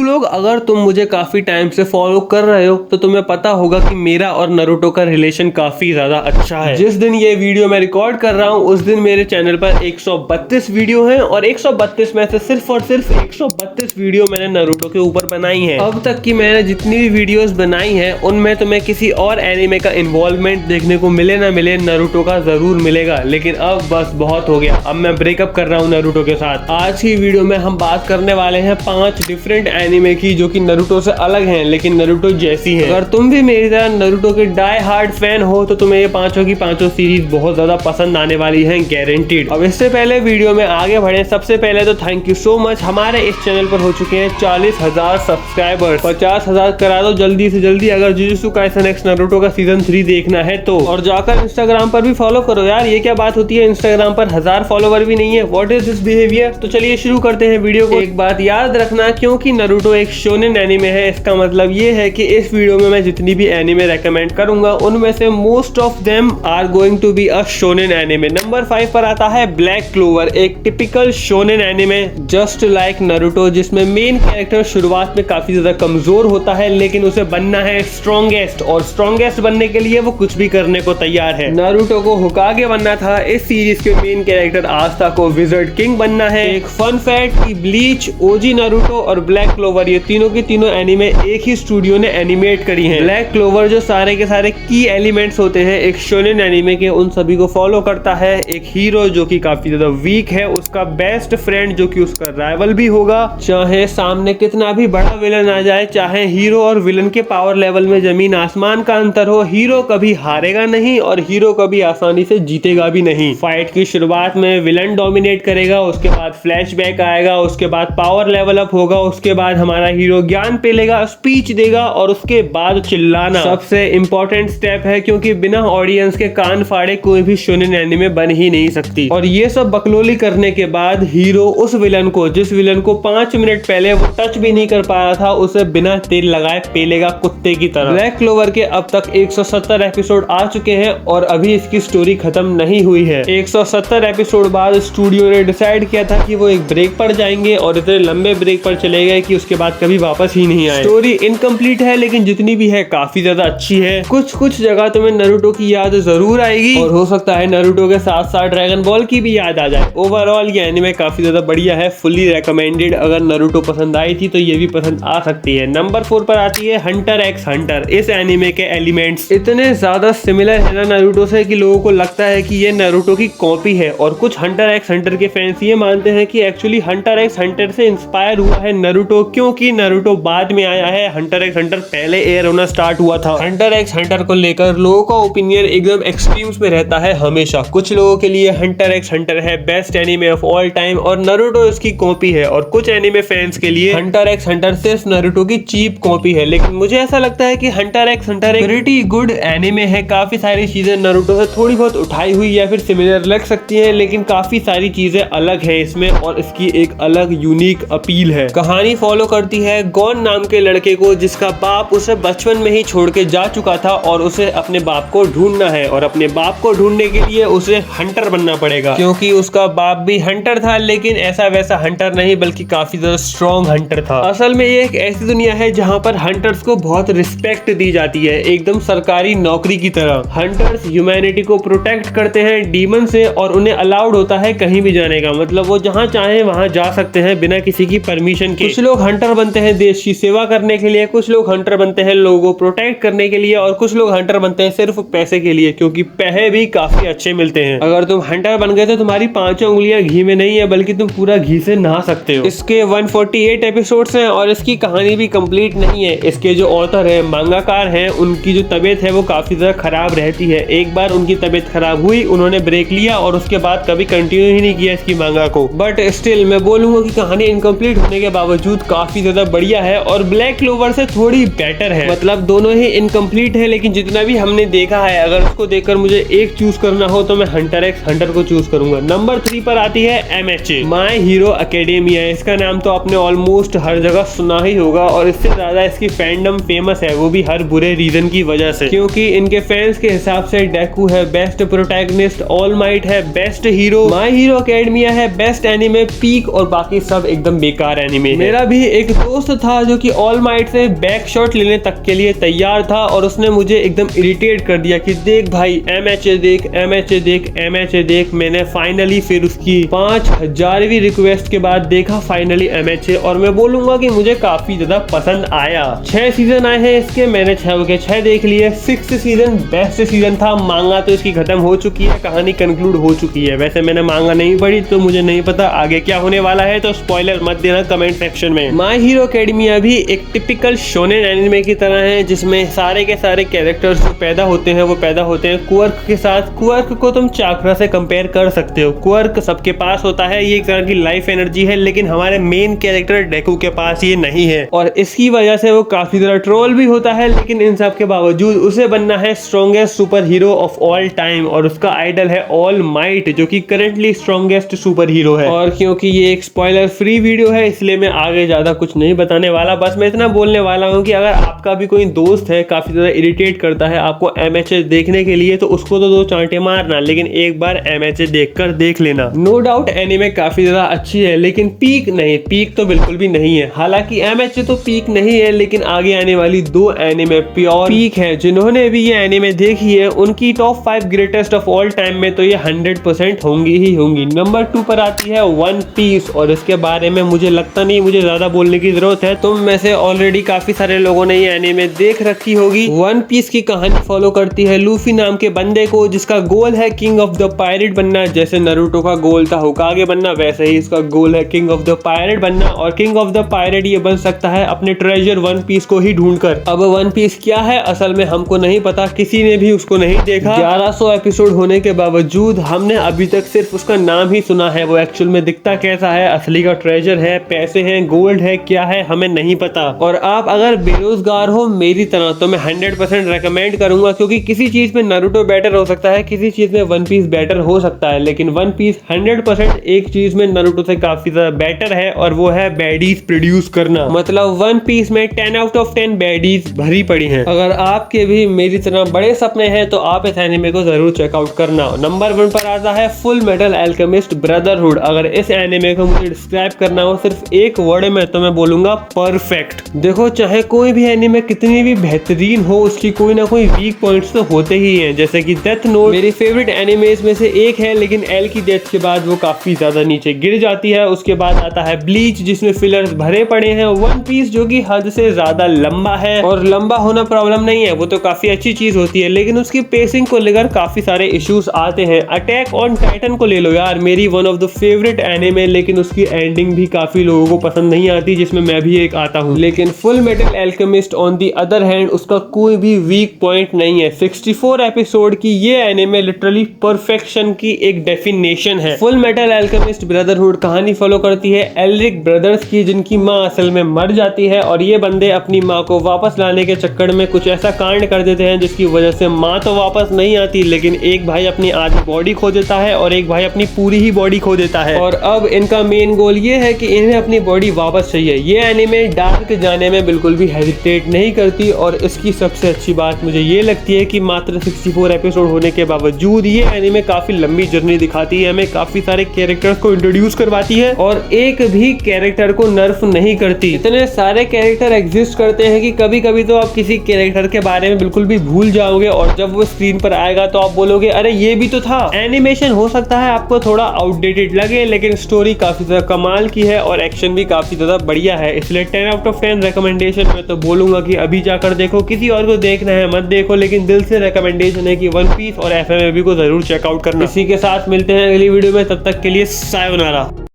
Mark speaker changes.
Speaker 1: लोग, अगर तुम मुझे काफी टाइम से फॉलो कर रहे हो तो तुम्हें पता होगा कि मेरा और नारुतो का रिलेशन काफी ज्यादा अच्छा है। जिस दिन ये वीडियो मैं रिकॉर्ड कर रहा हूँ उस दिन मेरे चैनल पर 132 वीडियो हैं और 132 में से सिर्फ और सिर्फ 132 वीडियो मैंने नारुतो के ऊपर बनाई है। अब तक की मैंने जितनी भी वीडियोस बनाई हैं उनमें तुम्हें किसी और एनिमे का इन्वॉल्वमेंट देखने को मिले ना मिले, नारुतो का जरूर मिलेगा। लेकिन अब बस बहुत हो गया, अब मैं ब्रेकअप कर रहा हूँ नारुतो के साथ। आज की वीडियो में हम बात करने वाले हैं 5 डिफरेंट एनिमे की जो कि नारुतो से अलग हैं लेकिन नारुतो जैसी हैं। अगर तुम भी मेरी तरह नारुतो के डाई हार्ड फैन हो तो तुम्हें ये पांचों की पांचों सीरीज बहुत ज्यादा पसंद आने वाली हैं, गारंटीड। अब इससे पहले वीडियो में आगे बढ़े, सबसे पहले तो थैंक यू सो मच, हमारे इस चैनल पर हो चुके हैं 40,000 सब्सक्राइबर्स। 50,000 करा दो जल्दी से जल्दी अगर जुजुत्सु काइसन एक्स नारुतो का सीजन 3 देखना है तो। और जाकर इंस्टाग्राम पर भी फॉलो करो यार, ये क्या बात होती है, इंस्टाग्राम पर 1000 फॉलोवर भी नहीं है, व्हाट इज दिस बिहेवियर। तो चलिए शुरू करते हैं वीडियो को। एक बात याद रखना, क्योंकि नारुतो एक शोनेन एनिमे है, इसका मतलब ये है कि इस वीडियो में मैं जितनी भी एनिमे रेकमेंड करूंगा उनमें से most of them are going to be a shonen anime. Number 5 पर आता है ब्लैक क्लोवर, एक typical shonen anime just like Naruto, जिसमें मेन कैरेक्टर शुरुआत में काफी ज्यादा कमजोर होता है लेकिन उसे बनना है स्ट्रॉन्गेस्ट, और स्ट्रॉन्गेस्ट बनने के लिए वो कुछ भी करने को तैयार है। नारुतो को होकागे बनना था, इस सीरीज के मेन कैरेक्टर आस्था को विजर्ड किंग बनना है। एक फन फैक्ट कि ब्लीच, ओजी नारुतो और ब्लैक क्लोवर ये तीनों की तीनों एनिमे एक ही स्टूडियो ने एनिमेट करी हैं। ब्लैक क्लोवर जो सारे के सारे की एलिमेंट्स होते हैं एक शोनेन एनिमे के, उन सभी को फॉलो करता है। एक हीरो जो कि काफी ज्यादा वीक है, उसका बेस्ट फ्रेंड जो कि उसका राइवल भी होगा, चाहे सामने कितना भी बड़ा विलन आ जाए, चाहे हीरो और विलन के पावर लेवल में जमीन आसमान का अंतर हो, हीरो कभी हारेगा नहीं और हीरो कभी आसानी से जीतेगा भी नहीं। फाइट की शुरुआत में विलन डोमिनेट करेगा, उसके बाद फ्लैशबैक आएगा, उसके बाद पावर लेवल अप होगा, उसके बाद हमारा हीरो ज्ञान पेलेगा, स्पीच देगा और उसके बाद चिल्लाना सबसे इंपॉर्टेंट स्टेप है, क्योंकि बिना ऑडियंस के कान फाड़े कोई भी शोनेन एनिमे बन ही नहीं सकती। और ये सब बकलोली करने के बाद हीरो उस विलन को, जिस विलन को 5 मिनट पहले वो टच भी नहीं कर पाया था, उसे बिना तेल लगाए पेलेगा कुत्ते की तरह। ब्लैक क्लोवर के अब तक 170 एपिसोड आ चुके हैं और अभी इसकी स्टोरी खत्म नहीं हुई है। 170 एपिसोड बाद स्टूडियो ने डिसाइड किया था कि वो एक ब्रेक पर जाएंगे और इतने लंबे ब्रेक पर चले गए कि उसके बाद कभी वापस ही नहीं आए। स्टोरी इनकम्प्लीट है लेकिन जितनी भी है काफी ज्यादा अच्छी है। कुछ जगह तुम्हें नारुतो की याद जरूर आएगी और हो सकता है नारुतो के साथ साथ ड्रैगन बॉल की भी याद आ जाए। ओवरऑल ये एनिमे काफी ज्यादा बढ़िया है, फुल्ली रेकमेंडेड। अगर नारुतो पसंद आई थी तो ये भी पसंद आ सकती है। नंबर 4 पर आती है हंटर एक्स हंटर। इस एनिमे के एलिमेंट्स इतने ज्यादा सिमिलर है ना नारुतो से कि लोगों को लगता है कि ये नारुतो की कॉपी है, और कुछ हंटर एक्स हंटर के फैंस ये मानते हैं कि एक्चुअली हंटर एक्स हंटर से इंस्पायर हुआ है नारुतो, क्योंकि नारुतो बाद में आया है, हंटर एक्स हंटर पहले एयर होना स्टार्ट हुआ था। हंटर एक्स हंटर को लेकर लोगों का ओपिनियन एकदम एक्सट्रीम्स में रहता है हमेशा। कुछ लोगों के लिए हंटर एक्स हंटर है best anime of all time और नारुतो इसकी कॉपी है, और कुछ एनिमे फैंस के लिए हंटर एक्स हंटर सिर्फ नारुतो की चीप कॉपी है। लेकिन मुझे ऐसा लगता है कि हंटर एक्स हंटर एक प्रीटी गुड एनिमे है। काफी सारी चीजें नारुतो से थोड़ी बहुत उठाई हुई या फिर सिमिलर लग सकती है, लेकिन काफी सारी चीजें अलग है इसमें और इसकी एक अलग यूनिक अपील है। कहानी फॉलो करती है गॉन नाम के लड़के को, जिसका बाप उसे बचपन में ही छोड़ के जा चुका था और उसे अपने बाप को ढूंढना है, और अपने बाप को ढूंढने के लिए उसे हंटर बनना पड़ेगा, क्योंकि उसका बाप भी हंटर था लेकिन ऐसा वैसा हंटर नहीं बल्कि काफी ज्यादा स्ट्रॉन्ग हंटर था। असल में ये एक ऐसी दुनिया है जहाँ पर हंटर्स को बहुत रिस्पेक्ट दी जाती है, एकदम सरकारी नौकरी की तरह। हंटर्स ह्यूमैनिटी को प्रोटेक्ट करते हैं डीमन से और उन्हें अलाउड होता है कहीं भी जाने का, मतलब वो जहाँ चाहे वहाँ जा सकते हैं बिना किसी की परमिशन के। कुछ लोग हंटर बनते हैं देश की सेवा करने के लिए, कुछ लोग हंटर बनते हैं लोगों को प्रोटेक्ट करने के लिए, और कुछ लोग हंटर बनते हैं सिर्फ पैसे के लिए, क्योंकि पैसे भी काफी अच्छे मिलते हैं। अगर तुम हंटर बन गए तो तुम्हारी 5 उंगलियां घी में नहीं है बल्कि तुम पूरा घी से नहा सकते हो। इसके 148 एपिसोड्स हैं और इसकी कहानी भी कंप्लीट नहीं है। इसके जो ऑथर है, मांगाकार हैं, उनकी जो तबीयत है वो काफी ज्यादा खराब रहती है। एक बार उनकी तबीयत खराब हुई, उन्होंने ब्रेक लिया और उसके बाद कभी कंटिन्यू ही नहीं किया इसकी मांगा को। बट स्टिल मैं बोलूंगा कि कहानी इनकम्प्लीट होने के बावजूद काफी ज्यादा बढ़िया है और ब्लैक क्लोवर से थोड़ी बेटर है। मतलब दोनों ही इनकम्प्लीट है लेकिन जितना भी हमने देखा है, अगर उसको देखकर मुझे एक चूज करना हो तो मैं हंटर एक्स हंटर को चूज करूंगा। नंबर 3 पर आती है MHA माय हीरो एकेडेमिया। इसका नाम तो आपने ऑलमोस्ट हर जगह सुना ही होगा और इससे ज्यादा इसकी फैंडम फेमस है, वो भी हर बुरे रीजन की वजह से, क्योंकि इनके फैंस के हिसाब से डेकू है बेस्ट प्रोटैगनिस्ट, ऑल माइट है best hero, my hero academia है बेस्ट एनिमे, पीक, और बाकी सब एकदम बेकार एनिमे। मेरा भी एक दोस्त था जो कि all might say back shot लेने तक के लिए तैयार था और उसने मुझे एकदम इरिटेट कर दिया कि देख भाई MHA देख, MHA देख, MHA देख। मैंने फाइनली फिर उसकी 5000वीं रिक्वेस्ट के बाद देखा फाइनली MHA, और मैं बोलूंगा कि मुझे काफी ज्यादा पसंद आया। 6 सीजन आए हैं इसके, मैंने 6 के 6 देख लिए। 6th सीजन बेस्ट सीजन था। मांगा तो इसकी खत्म हो चुकी है, कहानी कंक्लूड हो चुकी है। वैसे मैंने मांगा नहीं पढ़ी तो मुझे नहीं पता आगे क्या होने वाला है, तो स्पॉइलर मत देना कमेंट सेक्शन में। माय हीरो एकेडमिया भी एक टिपिकल शोनेन एनिमे की तरह है, जिसमें सारे के सारे कैरेक्टर्स जो पैदा होते हैं वो पैदा होते हैं क्वर्क के साथ। क्वर्क को तुम चाक्रा से कंपेयर कर सकते हो। क्वर्क सबके पास होता है, ये एक तरह की लाइफ एनर्जी है, लेकिन हमारे मेन कैरेक्टर डेकू के पास ये नहीं है और इसकी वजह से वो काफी ज्यादा ट्रोल भी होता है। लेकिन इन सब के बावजूद उसे बनना है strongest super hero of all time और उसका आइडल है ऑल माइट, जो कि करंटली स्ट्रॉन्गेस्ट सुपर हीरो है। और क्योंकि ये एक स्पॉइलर फ्री वीडियो है इसलिए मैं आगे ज्यादा कुछ नहीं बताने वाला। बस मैं इतना बोलने वाला हूँ कि अगर आपका भी कोई दोस्त है काफी ज्यादा इरिटेट करता है आपको MHA देखने के लिए, तो उसको तो 2 चांटे मारना, लेकिन एक बार MHA देखकर देख लेना। नो डाउट एनीमे काफी ज्यादा अच्छी है, लेकिन पीक नहीं, पीक तो बिल्कुल भी नहीं है। हालांकि MHA तो पीक नहीं है, लेकिन आगे आने वाली 2 एनीमे प्योर पीक है। जिन्होंने भी ये एनीमे देखी है उनकी top 5 greatest of all time में तो ये 100% होंगी ही होंगी। नंबर 2 पर आती है वन पीस, और इसके बारे में मुझे लगता नहीं मुझे ज्यादा बोलने की जरूरत है। तुम में से ऑलरेडी काफी सारे लोगों ने ये एनीमे देख रखी होगी। वन पीस की कहानी फॉलो करती है लूफी नाम के बंदे को, जिसका गोल है किंग ऑफ द पायरेट बनना। जैसे नारुतो का गोल था होकागे बनना, वैसे ही इसका गोल है किंग ऑफ द पायरेट बनना। और किंग ऑफ द पायरेट ये बन सकता है अपने ट्रेजर वन पीस को ही ढूंढकर। अब वन पीस क्या है असल में हमको नहीं पता, किसी ने भी उसको नहीं देखा। 1100 एपिसोड होने के बावजूद हमने अभी तक सिर्फ उसका नाम ही सुना है। वो एक्चुअल में दिखता कैसा है, असली का ट्रेजर है, पैसे हैं, गोल्ड है, क्या है हमें नहीं पता। और आप अगर बेरोजगार हो मेरी तरह तो मैं 100% रेकमेंड करूंगा, क्योंकि किसी चीज में नारुतो बेटर हो सकता है, किसी चीज में वन पीस बेटर हो सकता है, लेकिन वन पीस 100% एक चीज में नारुतो से काफी ज्यादा बेटर है, और वो है बैडीज प्रोड्यूस करना। मतलब वन पीस में 10 आउट ऑफ 10 बैडीज भरी पड़ी हैं। अगर आपके भी मेरी तरह बड़े सपने हैं तो आप इस एनिमे को जरूर चेकआउट करना। नंबर 1 पर आता है फुल मेटल अल्केमिस्ट ब्रदरहुड। अगर इस एनिमे को मुझे डिस्क्राइब करना हो सिर्फ एक वर्ड में तो मैं बोलूंगा परफेक्ट। देखो चाहे कोई भी एनिमे कितनी भी बेहतरीन हो, उसकी कोई ना कोई वीक पॉइंट्स तो होते ही हैं। जैसे कि डेथ नोट मेरी फेवरेट एनिमेज में से एक है, लेकिन एल की डेथ के बाद वो काफी ज्यादा नीचे गिर जाती है। उसके बाद आता है ब्लीच, जिसमें फिलर्स भरे पड़े हैं। वन पीस जो कि हद से ज्यादा लंबा है, और लंबा होना प्रॉब्लम नहीं है, वो तो काफी अच्छी चीज होती है, लेकिन उसकी पेसिंग को लेकर काफी सारे इश्यूज आते हैं। अटैक ऑन टाइटन को ले लो यार, मेरी one of the favourite anime, लेकिन उसकी एंडिंग भी काफी लोगों को पसंद नहीं आती, जिसमें मैं भी एक आता हूँ। लेकिन full metal alchemist on the other hand उसका कोई भी वीक पॉइंट नहीं है। 64 एपिसोड की ये एनिमे लिटरली परफेक्शन की एक डेफिनेशन है। फुल मेटल अल्केमिस्ट ब्रदरहुड कहानी फॉलो करती है एल्रिक ब्रदर्स की, जिनकी माँ असल में मर जाती है, और ये बंदे अपनी माँ को वापस लाने के चक्कर में कुछ ऐसा कांड कर देते हैं जिसकी वजह से माँ तो वापस नहीं आती, लेकिन एक भाई अपनी आधी बॉडी खो देता है और एक भाई अपनी पूरी ही बॉडी खो देता है। और अब इनका मेन गोल ये है कि इन्हें अपनी बॉडी वापस चाहिए। ये एनिमे डार्क जाने में बिल्कुल भी हेजिटेट नहीं करती, और इसकी सबसे अच्छी बात मुझे ये लगती है कि मात्र 64 एपिसोड होने के बावजूद ये एनिमे काफी लंबी जर्नी दिखाती है, हमें काफी सारे कैरेक्टर्स को इंट्रोड्यूस करवाती है, और एक भी कैरेक्टर को नर्फ नहीं करती। इतने सारे कैरेक्टर एग्जिस्ट करते हैं कि कभी कभी तो आप किसी कैरेक्टर के बारे में बिल्कुल भी भूल जाओगे, और जब वो स्क्रीन पर आएगा तो आप बोलोगे अरे ये भी तो था। एनिमेशन हो सकता है आपको थोड़ा आउटडेटेड लगे, लेकिन स्टोरी काफी ज्यादा कमाल की है और एक्शन भी काफी ज्यादा बढ़िया है, इसलिए 10 आउट ऑफ 10 रिकमेंडेशन में तो बोलूंगा कि अभी जाकर देखो। किसी और को देखना है मत देखो, लेकिन दिल से रिकमेंडेशन है कि वन पीस और FMAB को जरूर चेकआउट करना। इसी के साथ मिलते हैं अगली वीडियो में, तब तक के लिए सायोनारा।